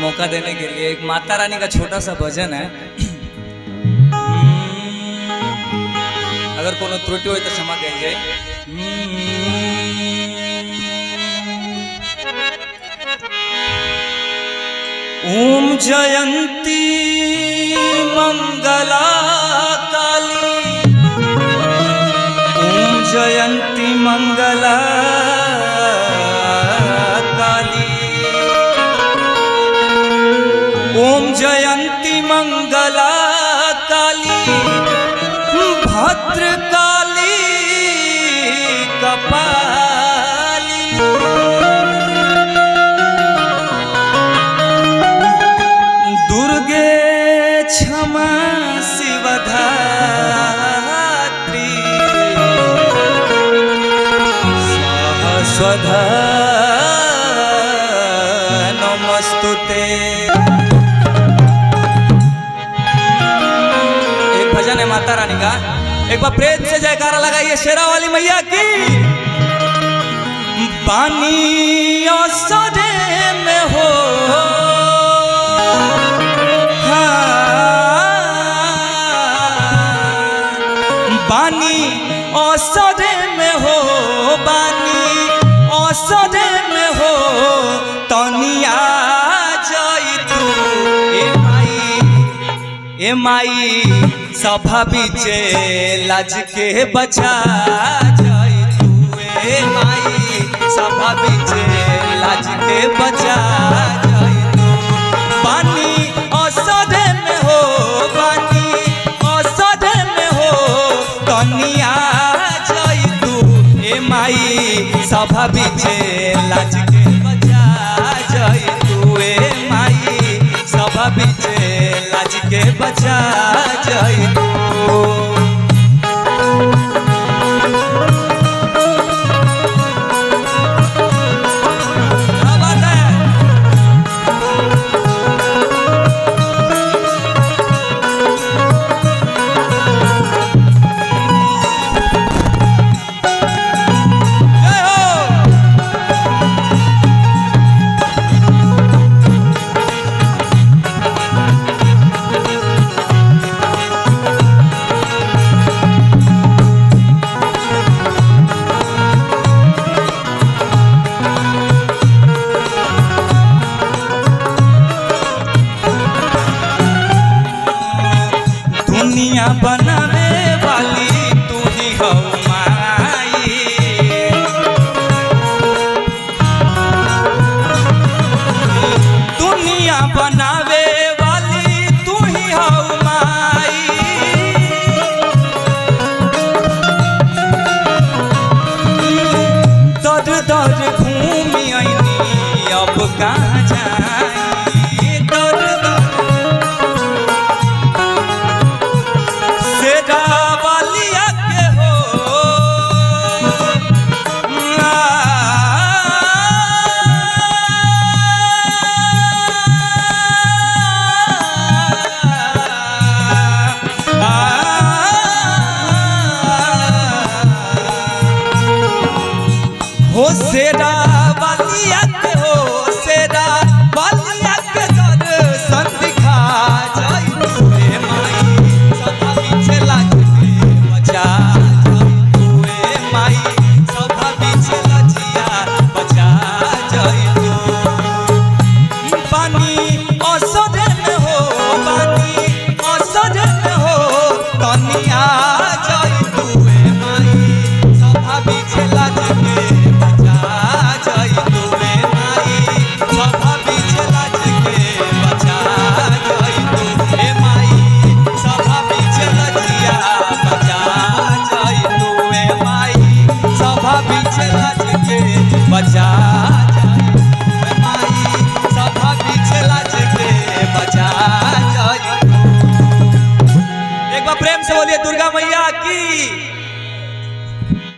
मौका देने के लिए। एक माता रानी का छोटा सा भजन है, अगर कोनो त्रुटि हो तो क्षमा कीजिए। ओम जयंती मंगला काली, ओम जयंती मंगला काली, ओम जयंती मंगला काली, भद्रकाली कपाली, दुर्गे क्षमा शिवधात्री, सहस्वधा नमस्तुते। एक भजन है माता रानी का, एक बार प्रेम से जयकारा लगाइए शेरा वाली मैया की। पानी औसरे में हो, बानी औसरे में हो, बानी औसरे में हो, तनिया जाई तू ए माई, सभा बीचे लाज के बचा जाई तू ए माई, सभा बीचे लाज के बचा जाई तू। बानी औसरे में हो, बानी औसरे में हो, तनिया जाई तू ए माई, सभा बीचे लाज के बचा जाई तू ए माई, सभा बीचे लाज के बचा जाई तू। क्या बात है? जय हो। दुनिया बनावे वाली तू ही हो माई, दुनिया बना